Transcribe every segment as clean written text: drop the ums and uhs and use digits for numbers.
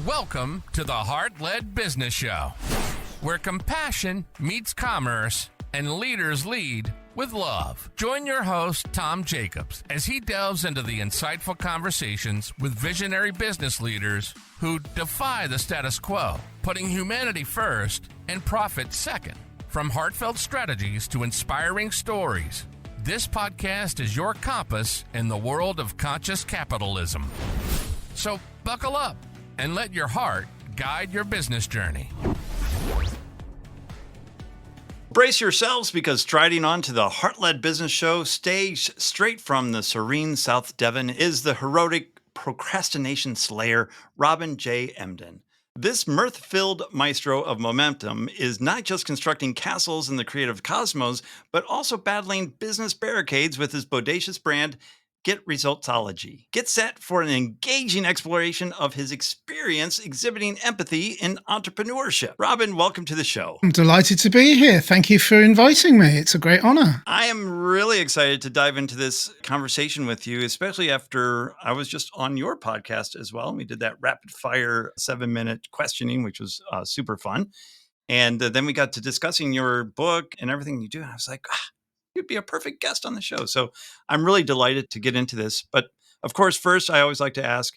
Welcome to the Heart-Led Business Show, where compassion meets commerce and leaders lead with love. Join your host, Tom Jacobs, as he delves into the insightful conversations with visionary business leaders who defy the status quo, putting humanity first and profit second. From heartfelt strategies to inspiring stories, this podcast is your compass in the world of conscious capitalism. So buckle up and let your heart guide your business journey. Brace yourselves because striding onto the Heart-Led Business Show stage straight from the serene South Devon is the heroic procrastination slayer, Robin J. Emdon. This mirth-filled maestro of momentum is not just constructing castles in the creative cosmos, but also battling business barricades with his bodacious brand, GetResultsology. Get set for an engaging exploration of his experience exhibiting empathy in entrepreneurship. Robin, welcome to the show. I'm delighted to be here. Thank you for inviting me. It's a great honor. I am really excited to dive into this conversation with you, especially after I was just on your podcast as well. We did that rapid fire 7-minute questioning, which was super fun. And then we got to discussing your book and everything you do. And I was like, you'd be a perfect guest on the show. So I'm really delighted to get into this. But of course, first, I always like to ask,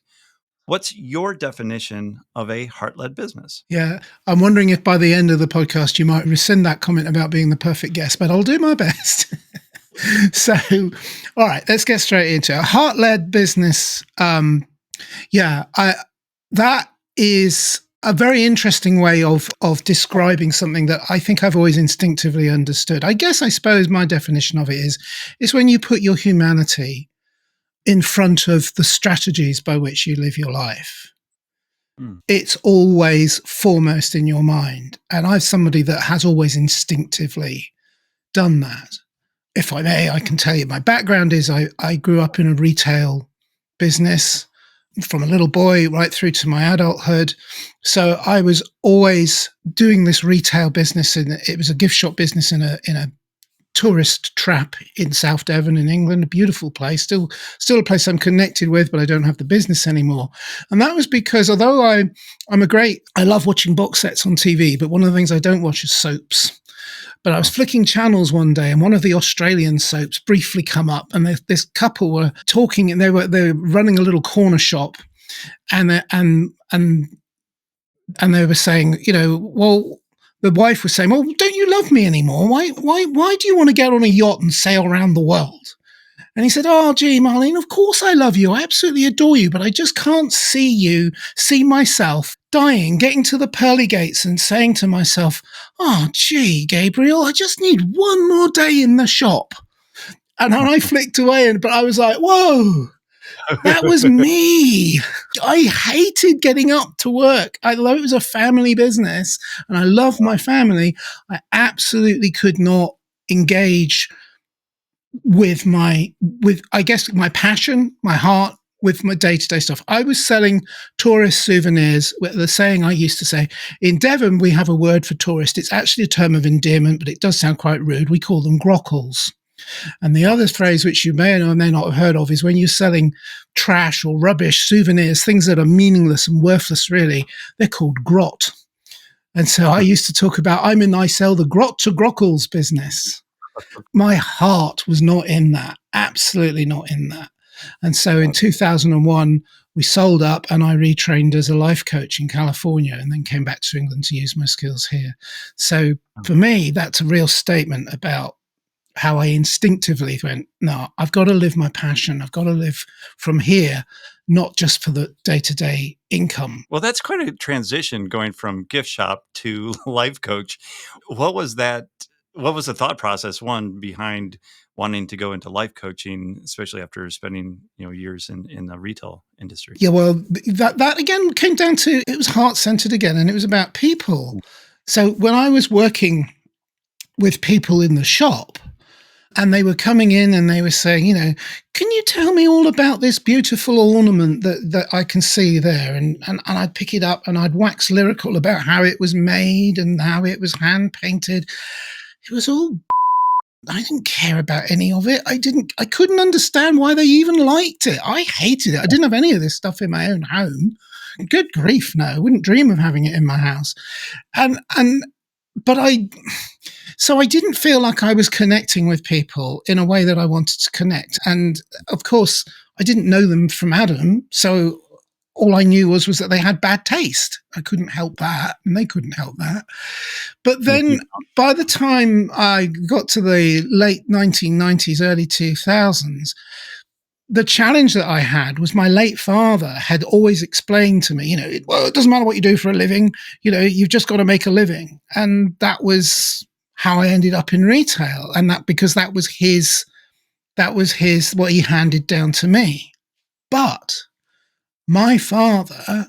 what's your definition of a heart-led business? Yeah, I'm wondering if by the end of the podcast, you might rescind that comment about being the perfect guest, but I'll do my best. So, all right, let's get straight into it. A heart-led business. That is a very interesting way of describing something that I think I've always instinctively understood. I suppose my definition of it is when you put your humanity in front of the strategies by which you live your life. It's always foremost in your mind. And I'm somebody that has always instinctively done that. If I may, I can tell you my background is I grew up in a retail business from a little boy right through to my adulthood. So I was always doing this retail business, and it was a gift shop business in a tourist trap in South Devon in England, a beautiful place, still a place I'm connected with, but I don't have the business anymore. And that was because although I love watching box sets on TV, but one of the things I don't watch is soaps. But I was flicking channels one day, and one of the Australian soaps briefly come up, and this couple were talking, and they were running a little corner shop, and they were saying, the wife was saying, "Well, don't you love me anymore? Why do you want to get on a yacht and sail around the world?" And he said, "Oh, gee, Marlene, of course I love you. I absolutely adore you, but I just can't see myself dying, getting to the pearly gates and saying to myself, oh, gee, Gabriel, I just need one more day in the shop." And then I flicked away, but I was like, whoa, that was me. I hated getting up to work. Although it was a family business and I love my family, I absolutely could not engage with my passion, my heart, with my day-to-day stuff. I was selling tourist souvenirs. The saying I used to say, in Devon, we have a word for tourist. It's actually a term of endearment, but it does sound quite rude. We call them grockles. And the other phrase, which you may or may not have heard of, is when you're selling trash or rubbish, souvenirs, things that are meaningless and worthless, really, they're called grot. And so I used to talk about, I sell the grot to grockles business. My heart was not in that, absolutely not in that. And so in 2001, we sold up and I retrained as a life coach in California and then came back to England to use my skills here. So for me, that's a real statement about how I instinctively went, no, I've got to live my passion. I've got to live from here, not just for the day-to-day income. Well, that's quite a transition going from gift shop to life coach. What was that? What was the thought process, behind wanting to go into life coaching, especially after spending years in the retail industry? Yeah, well, that again came down to, it was heart-centered again, and it was about people. So when I was working with people in the shop, and they were coming in and they were saying, can you tell me all about this beautiful ornament that I can see there? And I'd pick it up and I'd wax lyrical about how it was made and how it was hand painted. It was all, I didn't care about any of it. I couldn't understand why they even liked it. I hated it. I didn't have any of this stuff in my own home. Good grief, no, I wouldn't dream of having it in my house. So I didn't feel like I was connecting with people in a way that I wanted to connect. And of course, I didn't know them from Adam. So all I knew was that they had bad taste. I couldn't help that, and they couldn't help that. But then by the time I got to the late 1990s, early 2000s, the challenge that I had was my late father had always explained to me, well, it doesn't matter what you do for a living, you've just got to make a living. And that was how I ended up in retail. And because that was what he handed down to me. But my father,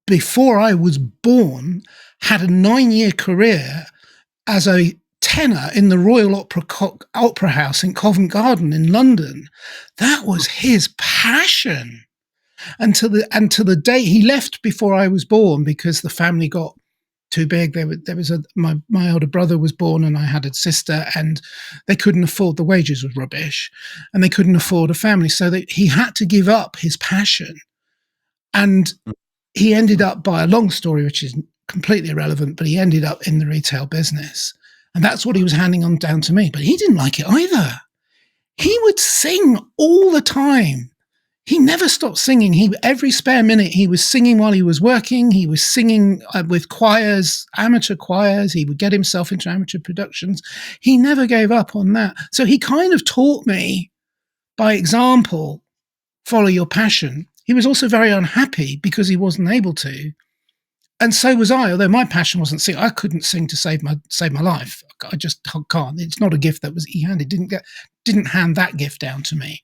before I was born, had a 9-year career as a tenor in the Royal Opera House in Covent Garden in London. That was his passion. And to the day he left before I was born, because the family got too big. My older brother was born, and I had a sister, and they couldn't afford, the wages was rubbish, and they couldn't afford a family, so that he had to give up his passion. And he ended up, by a long story, which is completely irrelevant, but he ended up in the retail business. And that's what he was handing on down to me. But he didn't like it either. He would sing all the time. He never stopped singing. Every spare minute, he was singing while he was working. He was singing with choirs, amateur choirs. He would get himself into amateur productions. He never gave up on that. So he kind of taught me, by example, follow your passion. He was also very unhappy because he wasn't able to. And so was I, although my passion wasn't singing. I couldn't sing to save my life. I just can't. It's not a gift that he handed. Didn't hand that gift down to me.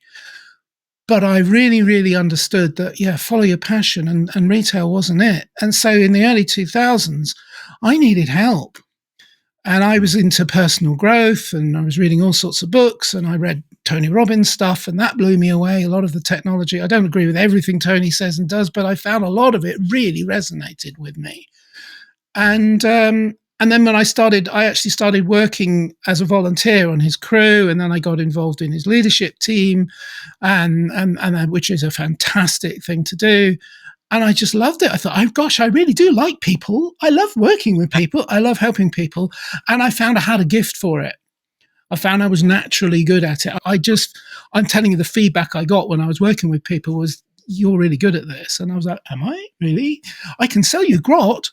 But I really, really understood that, follow your passion, and retail wasn't it. And so in the early 2000s, I needed help. And I was into personal growth, and I was reading all sorts of books, and I read Tony Robbins stuff, and that blew me away. A lot of the technology, I don't agree with everything Tony says and does, but I found a lot of it really resonated with me. And then when I actually started working as a volunteer on his crew, and then I got involved in his leadership team, and which is a fantastic thing to do. And I just loved it. I thought, oh gosh, I really do like people. I love working with people. I love helping people. And I found I had a gift for it. I found I was naturally good at it. I'm telling you, the feedback I got when I was working with people was, you're really good at this. And I was like, am I really? I can sell you grot.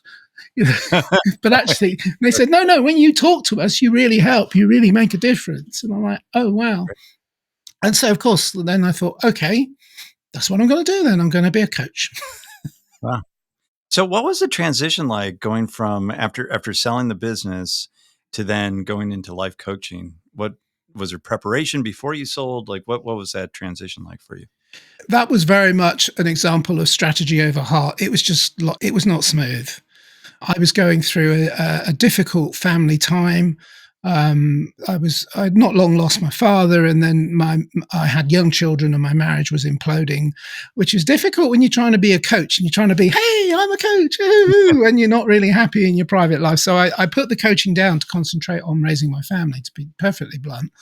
But actually, they said, no, when you talk to us, you really help. You really make a difference. And I'm like, oh, wow. And so, of course, then I thought, okay, that's what I'm going to do then. I'm going to be a coach. Wow. So what was the transition like, going from after selling the business to then going into life coaching? What was there preparation before you sold? Like what was that transition like for you? That was very much an example of strategy over heart. It was not smooth. I was going through a difficult family time. I'd not long lost my father, and then I had young children, and my marriage was imploding, which is difficult when you're trying to be a coach and you're trying to be, hey, I'm a coach, and you're not really happy in your private life. So I put the coaching down to concentrate on raising my family, to be perfectly blunt.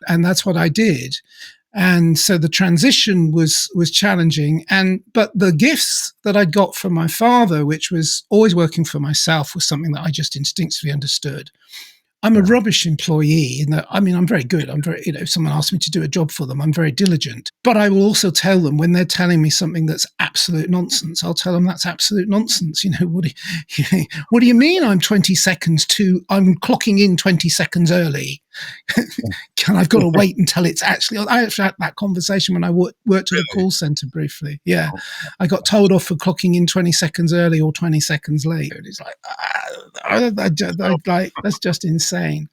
And that's what I did. And so the transition was challenging. But the gifts that I'd got from my father, which was always working for myself, was something that I just instinctively understood. I'm a rubbish employee in that, I'm very good. If someone asks me to do a job for them, I'm very diligent. But I will also tell them when they're telling me something that's absolute nonsense, I'll tell them that's absolute nonsense. What do you mean I'm clocking in 20 seconds early? I've got to wait until it's actually, I actually had that conversation when I worked at a call center briefly. Yeah. I got told off for clocking in 20 seconds early or 20 seconds late. And it's like, that's just insane.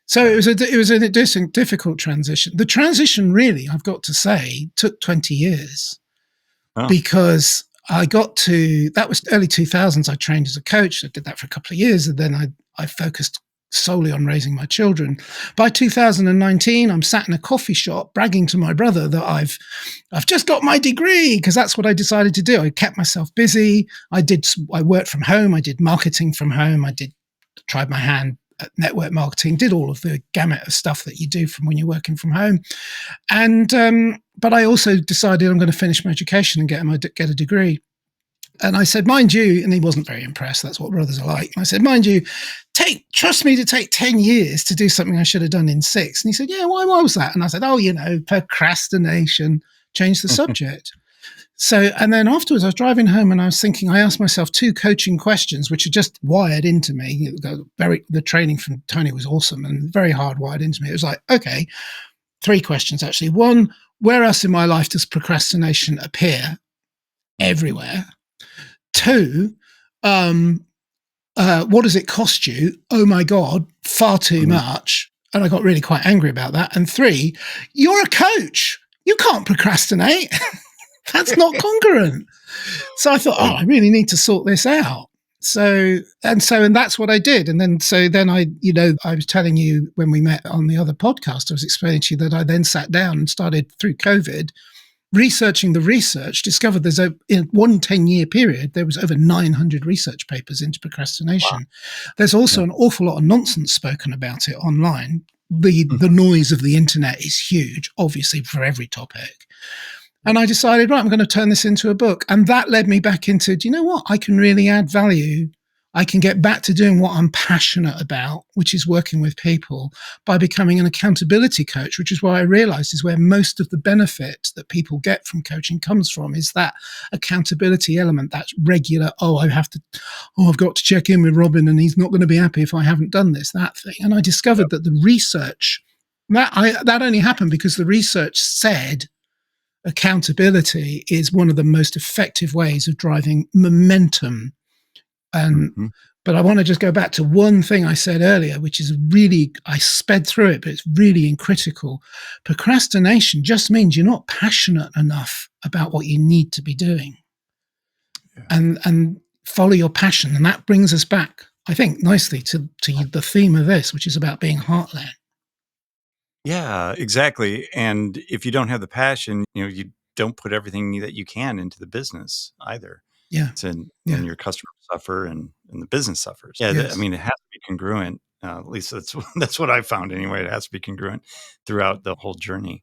So it was a difficult transition. The transition really, I've got to say, took 20 years because that was early 2000s. I trained as a coach. I did that for a couple of years. And then I focused solely on raising my children. By 2019, I'm sat in a coffee shop bragging to my brother that I've just got my degree, because that's what I decided to do. I kept myself busy. I worked from home. I did marketing from home. Tried my hand at network marketing, did all of the gamut of stuff that you do from when you're working from home. And, but I also decided I'm going to finish my education and get a degree. And I said, mind you, and he wasn't very impressed. That's what brothers are like. I said, mind you, trust me to take 10 years to do something I should have done in 6. And he said, yeah, why was that? And I said, procrastination. Change the subject. So, and then afterwards I was driving home and I was thinking, I asked myself 2 coaching questions, which are just wired into me. The training from Tony was awesome and very hardwired into me. It was like, okay, 3 questions actually. 1, where else in my life does procrastination appear? Everywhere. 2, what does it cost you? Oh my God, far too much. And I got really quite angry about that. And 3, you're a coach. You can't procrastinate. That's not congruent. So I thought, I really need to sort this out. And that's what I did. And then I was telling you when we met on the other podcast, I was explaining to you that I then sat down and started through COVID researching the research, discovered in one 10-year period, there was over 900 research papers into procrastination. Wow. There's also an awful lot of nonsense spoken about it online. The noise of the internet is huge, obviously, for every topic. And I decided, right, I'm going to turn this into a book. And that led me back into, do you know what? I can really add value. I can get back to doing what I'm passionate about, which is working with people, by becoming an accountability coach, which is what I realized is where most of the benefit that people get from coaching comes from, is that accountability element, that's regular, I've got to check in with Robin and he's not going to be happy if I haven't done this, that thing. And I discovered that the research, that only happened because the research said accountability is one of the most effective ways of driving momentum. But I want to just go back to one thing I said earlier, which is really, I sped through it, but it's really critical. Procrastination just means you're not passionate enough about what you need to be doing. Yeah. And follow your passion. And that brings us back, I think, nicely to the theme of this, which is about being heart-led. Yeah, exactly. And if you don't have the passion, you don't put everything that you can into the business either. Yeah. And your customers suffer and the business suffers. Yeah. Yes. It has to be congruent. At least that's what I found anyway. It has to be congruent throughout the whole journey.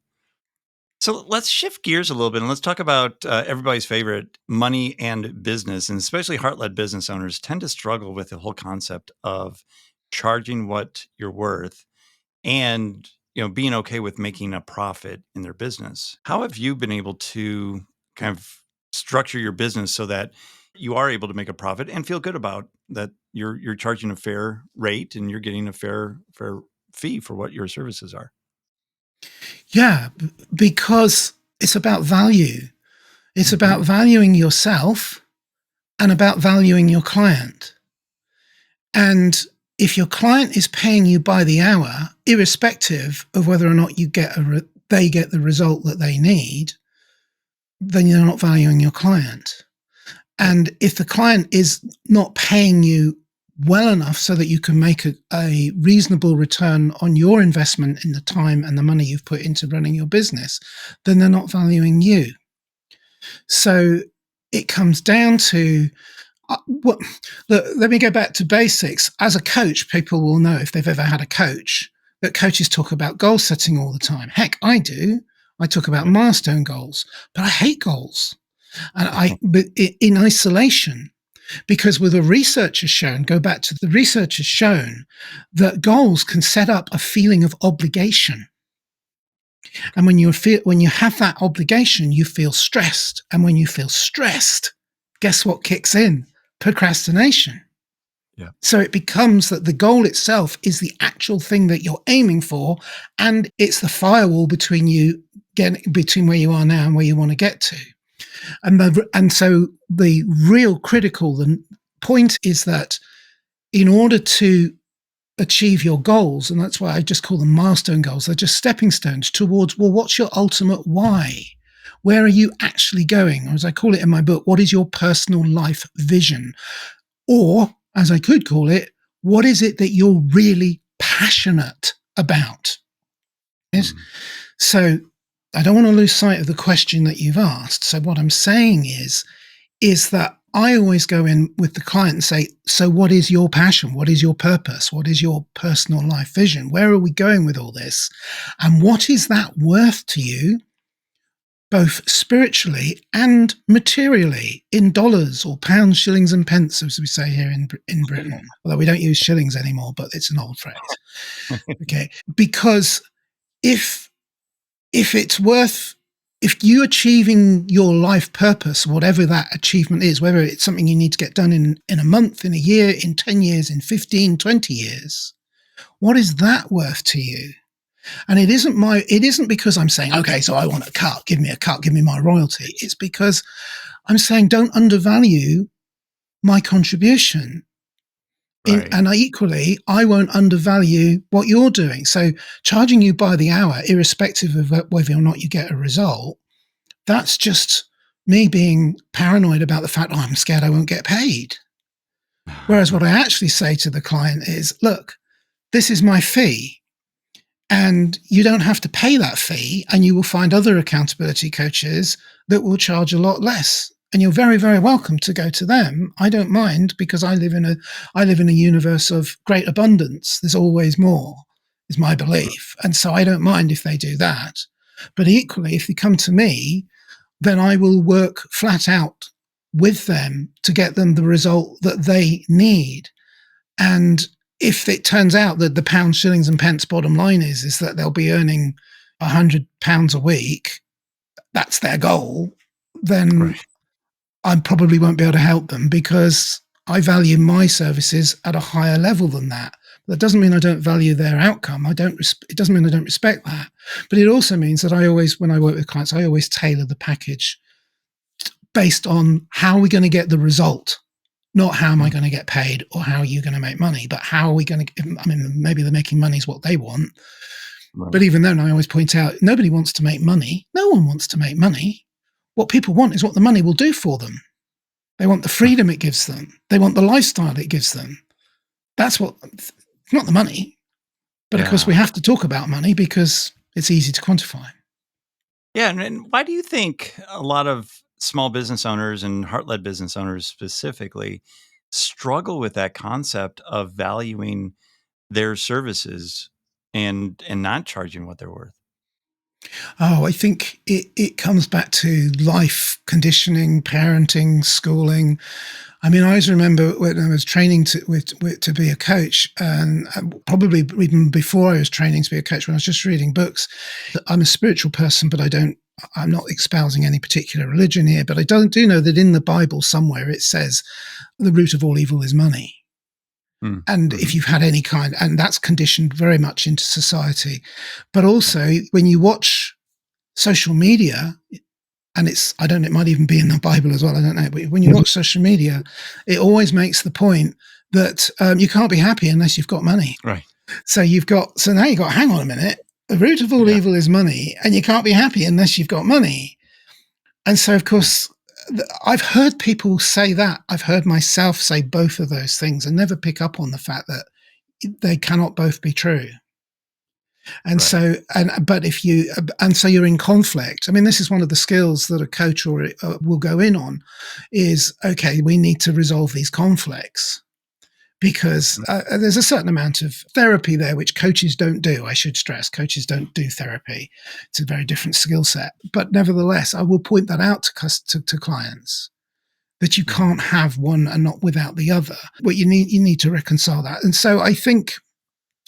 So let's shift gears a little bit and let's talk about everybody's favorite, money and business. And especially heart-led business owners tend to struggle with the whole concept of charging what you're worth and being okay with making a profit in their business. How have you been able to kind of structure your business so that you are able to make a profit and feel good about that you're charging a fair rate and you're getting a fair fee for what your services are? Yeah, because it's about value. It's about valuing yourself and about valuing your client. And if your client is paying you by the hour, irrespective of whether or not they get the result that they need, then you're not valuing your client. And if the client is not paying you well enough so that you can make a reasonable return on your investment in the time and the money you've put into running your business, then they're not valuing you. So it comes down to, look, let me go back to basics. As a coach, people will know, if they've ever had a coach, that coaches talk about goal setting all the time. Heck, I do. I talk about milestone goals, but I hate goals. And in isolation, because with the research has shown, go back to the research has shown that goals can set up a feeling of obligation. And when you have that obligation, you feel stressed. And when you feel stressed, guess what kicks in? Procrastination. Yeah. So it becomes that the goal itself is the actual thing that you're aiming for, and it's the firewall between where you are now and where you want to get to. And so the real critical point is that in order to achieve your goals, and that's why I just call them milestone goals, they're just stepping stones towards, well, what's your ultimate why? Where are you actually going? Or as I call it in my book, what is your personal life vision? Or, as I could call it, what is it that you're really passionate about? Yes. So I don't want to lose sight of the question that you've asked. So what I'm saying is that I always go in with the client and say, so what is your passion? What is your purpose? What is your personal life vision? Where are we going with all this? And what is that worth to you both spiritually and materially, in dollars or pounds, shillings and pence, as we say here in Britain. Although we don't use shillings anymore, but it's an old phrase. Okay, because if you achieving your life purpose, whatever that achievement is, whether it's something you need to get done in a month, in a year, in 10 years, in 15, 20 years, what is that worth to you? And it isn't because I'm saying, okay, so I want a cut, give me my royalty. It's because I'm saying don't undervalue my contribution. Right. And I won't undervalue what you're doing. So charging you by the hour, irrespective of whether or not you get a result, that's just me being paranoid about the fact, I'm scared I won't get paid. Whereas what I actually say to the client is, look, this is my fee. And you don't have to pay that fee, and you will find other accountability coaches that will charge a lot less. And you're very, very welcome to go to them. I don't mind, because I live in a universe of great abundance. There's always more, is my belief. And so I don't mind if they do that. But equally, if they come to me, then I will work flat out with them to get them the result that they need. And if it turns out that the pounds, shillings and pence bottom line is that they'll be earning £100 a week, that's their goal, then I probably won't be able to help them, because I value my services at a higher level than that. That doesn't mean I don't value their outcome. It doesn't mean I don't respect that. But it also means that when I work with clients, I always tailor the package based on how we're going to get the result. Not how am I going to get paid or how are you going to make money, but how are we going to, maybe they're making money is what they want. Right. But even then, I always point out, nobody wants to make money. No one wants to make money. What people want is what the money will do for them. They want the freedom it gives them. They want the lifestyle it gives them. That's not the money. But of course, we have to talk about money because it's easy to quantify. Yeah. And why do you think a lot of small business owners and heart-led business owners specifically struggle with that concept of valuing their services and not charging what they're worth? Oh, I think it comes back to life conditioning, parenting, schooling. I always remember when I was training to be a coach, and probably even before I was training to be a coach, when I was just reading books. I'm a spiritual person, but I'm not espousing any particular religion here, but I do know that in the Bible somewhere it says the root of all evil is money. And if you've had any kind, and that's conditioned very much into society, but also when you watch social media, and it might even be in the Bible as well, I don't know, but when you watch social media, it always makes the point that you can't be happy unless you've got money. Right. So now you've got, hang on a minute, the root of all evil is money, and you can't be happy unless you've got money. And so, of course, I've heard people say that. I've heard myself say both of those things and never pick up on the fact that they cannot both be true. And so you're in conflict. This is one of the skills that a coach will go in on is, okay, we need to resolve these conflicts. Because there's a certain amount of therapy there, which coaches don't do. I should stress, coaches don't do therapy. It's a very different skill set. But nevertheless, I will point that out to clients, that you can't have one and not without the other. But you need to reconcile that. And so I think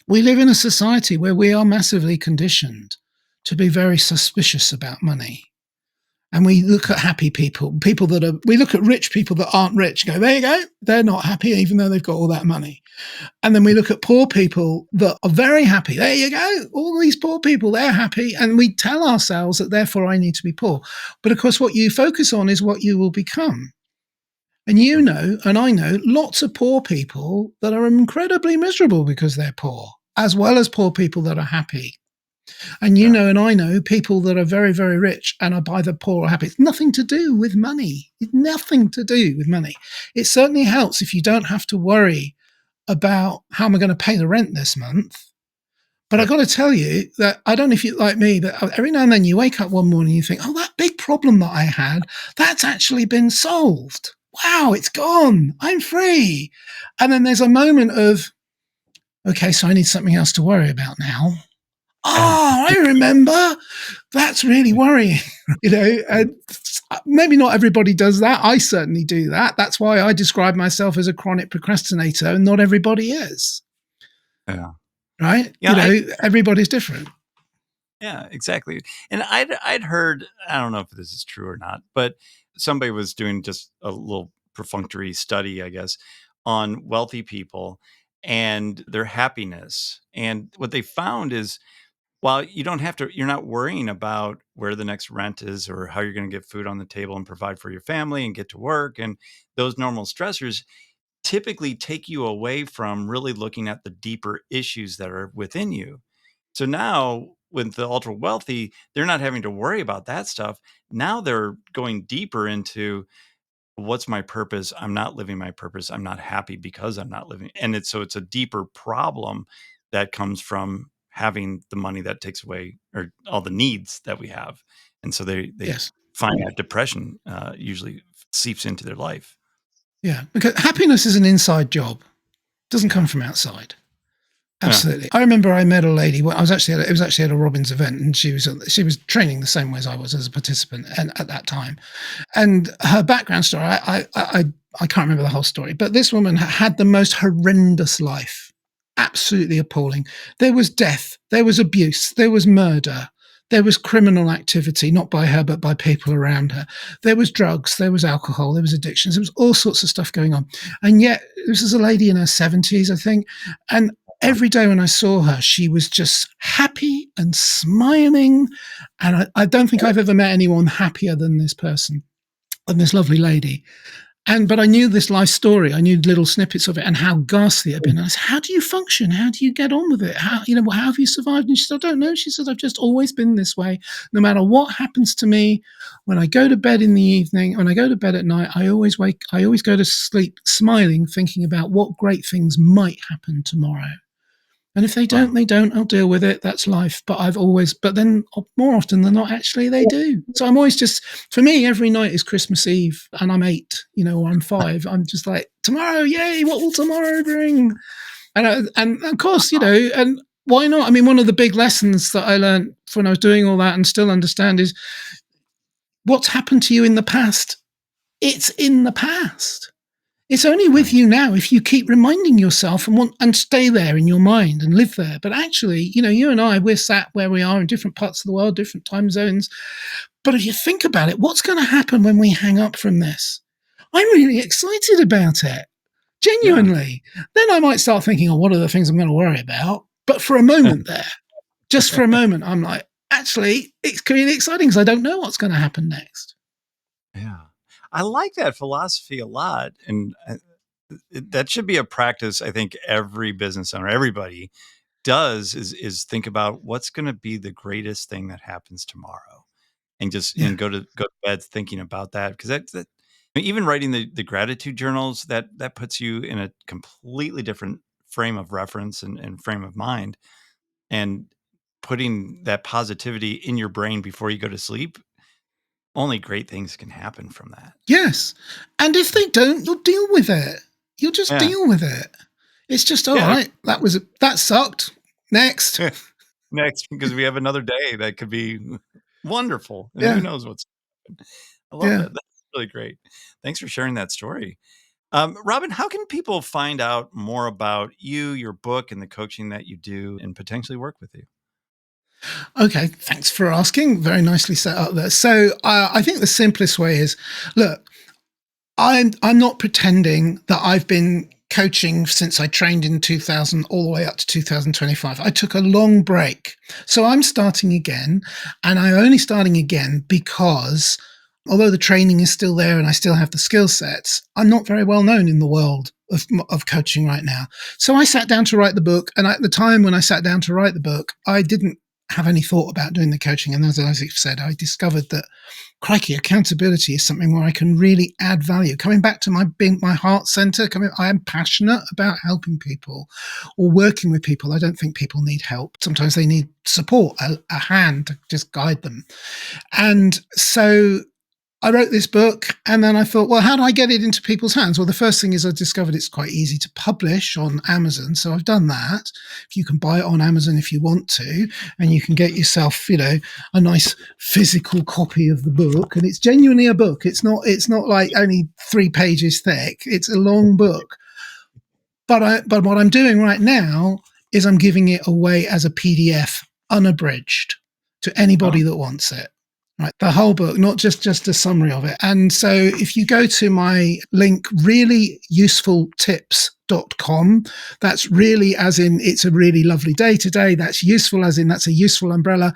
we live in a society where we are massively conditioned to be very suspicious about money. And we look at happy people, we look at rich people that aren't rich, go, there you go, they're not happy even though they've got all that money. And then we look at poor people that are very happy. There you go, all these poor people, they're happy. And we tell ourselves that therefore I need to be poor. But of course, what you focus on is what you will become. And you know, and I know, lots of poor people that are incredibly miserable because they're poor, as well as poor people that are happy. And you know, and I know people that are very, very rich and are either poor or happy. It's nothing to do with money. It's nothing to do with money. It certainly helps if you don't have to worry about how am I going to pay the rent this month. But I've got to tell you that I don't know if you're like me, but every now and then you wake up one morning and you think, oh, that big problem that I had, that's actually been solved. Wow, it's gone. I'm free. And then there's a moment of, okay, so I need something else to worry about now. Oh, I remember. That's really worrying. And maybe not everybody does that. I certainly do that. That's why I describe myself as a chronic procrastinator, and not everybody is. Yeah. Right? Yeah. Everybody's different. Yeah, exactly. And I'd heard, I don't know if this is true or not, but somebody was doing just a little perfunctory study, I guess, on wealthy people and their happiness. And what they found is, while you don't have to, you're not worrying about where the next rent is or how you're going to get food on the table and provide for your family and get to work, and those normal stressors typically take you away from really looking at the deeper issues that are within you. So now, with the ultra wealthy, they're not having to worry about that stuff. Now they're going deeper into, what's my purpose? I'm not living my purpose. I'm not happy because I'm not living. And it's a deeper problem that comes from having the money that takes away, or all the needs that we have. And so they Yes. find that depression usually seeps into their life. Yeah. Because happiness is an inside job. It doesn't come from outside. Absolutely. Yeah. I remember I met a lady. Well, it was actually at a Robbins event, and she was training the same way as I was as a participant, and at that time. And her background story, I can't remember the whole story, but this woman had the most horrendous life, absolutely appalling. There was death, there was abuse, there was murder, there was criminal activity, not by her, but by people around her. There was drugs, there was alcohol, there was addictions, there was all sorts of stuff going on. And yet, this is a lady in her 70s, I think, and every day when I saw her, she was just happy and smiling. And I don't think I've ever met anyone happier than this person, than this lovely lady. But I knew this life story. I knew little snippets of it and how ghastly it had been. And I said, how do you function? How do you get on with it? How have you survived? And she said, I don't know. She said, I've just always been this way. No matter what happens to me, when I go to bed in the evening, when I go to bed at night, I always go to sleep smiling, thinking about what great things might happen tomorrow. And if they don't, they don't. I'll deal with it. That's life. But then more often than not, actually, they do. So I'm always for me, every night is Christmas Eve, and I'm 8, or I'm 5. I'm just like, tomorrow, yay, what will tomorrow bring? And of course, and why not? I mean, one of the big lessons that I learned when I was doing all that and still understand is, what's happened to you in the past, it's in the past. It's only with you now if you keep reminding yourself and stay there in your mind and live there. But actually, you and I, we're sat where we are in different parts of the world, different time zones. But if you think about it, what's going to happen when we hang up from this? I'm really excited about it. Genuinely. Yeah. Then I might start thinking, what are the things I'm going to worry about? But for a moment just for a moment, I'm like, actually, it's really exciting because I don't know what's going to happen next. Yeah. I like that philosophy a lot. And that should be a practice I think every business owner, everybody does, is think about what's going to be the greatest thing that happens tomorrow, and and go to bed thinking about that. Because that even writing the gratitude journals, that puts you in a completely different frame of reference and frame of mind, and putting that positivity in your brain before you go to sleep. Only great things can happen from that. Yes. And if they don't, you'll deal with it. You'll just deal with it. It's just, all right, that sucked. Next. Next, because we have another day that could be wonderful. And who knows what's happening. I love that. That's really great. Thanks for sharing that story. Robin, how can people find out more about you, your book, and the coaching that you do, and potentially work with you? Okay, thanks for asking. Very nicely set up there. So I think the simplest way is, look, I'm not pretending that I've been coaching since I trained in 2000 all the way up to 2025. I took a long break. So I'm starting again, and I'm only starting again because although the training is still there and I still have the skill sets, I'm not very well known in the world of coaching right now. So I sat down to write the book. And at the time when I sat down to write the book, I didn't have any thought about doing the coaching. And as Isaac said, I discovered that, crikey, accountability is something where I can really add value. Coming back to my heart center, I am passionate about helping people or working with people. I don't think people need help. Sometimes they need support, a hand to just guide them. And so I wrote this book, and then I thought, well, how do I get it into people's hands? Well, the first thing is I discovered it's quite easy to publish on Amazon. So I've done that. You can buy it on Amazon if you want to, and you can get yourself, a nice physical copy of the book. And it's genuinely a book. It's not like only 3 pages thick. It's a long book. But what I'm doing right now is I'm giving it away as a PDF, unabridged, to anybody that wants it. Right, the whole book, not just a summary of it. And so if you go to my link, reallyusefultips.com, that's really as in it's a really lovely day today. That's useful as in that's a useful umbrella.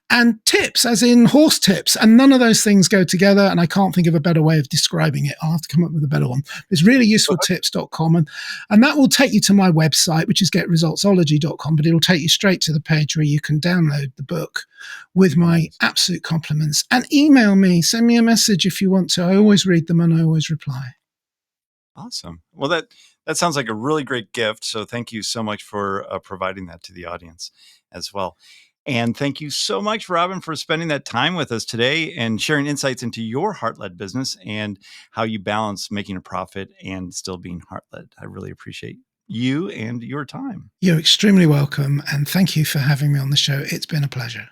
And tips as in horse tips. And none of those things go together. And I can't think of a better way of describing it. I'll have to come up with a better one. It's reallyusefultips.com. And that will take you to my website, which is GetResultsology.com. But it'll take you straight to the page where you can download the book with my absolute compliments. And email me, send me a message if you want to. I always read them and I always reply. Awesome. Well, that sounds like a really great gift. So thank you so much for providing that to the audience as well. And thank you so much, Robin, for spending that time with us today and sharing insights into your heart-led business and how you balance making a profit and still being heart-led. I really appreciate you and your time. You're extremely welcome. And thank you for having me on the show. It's been a pleasure.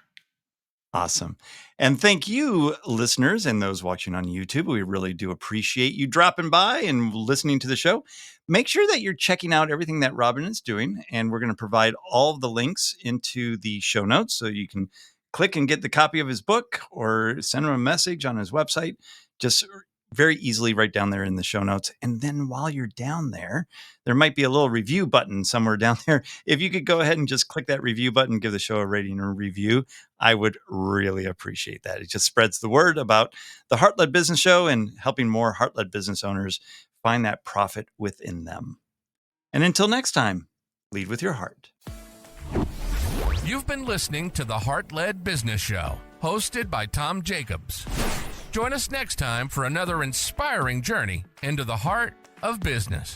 Awesome. And thank you, listeners, and those watching on YouTube. We really do appreciate you dropping by and listening to the show. Make sure that you're checking out everything that Robin is doing. And we're going to provide all of the links into the show notes so you can click and get the copy of his book or send him a message on his website. Just very easily right down there in the show notes. And then while you're down there, there might be a little review button somewhere down there. If you could go ahead and just click that review button, give the show a rating or review, I would really appreciate that. It just spreads the word about the Heart-Led Business Show and helping more heart-led business owners find that profit within them. And until next time, lead with your heart. You've been listening to the Heart-Led Business Show, hosted by Tom Jacobs. Join us next time for another inspiring journey into the heart of business.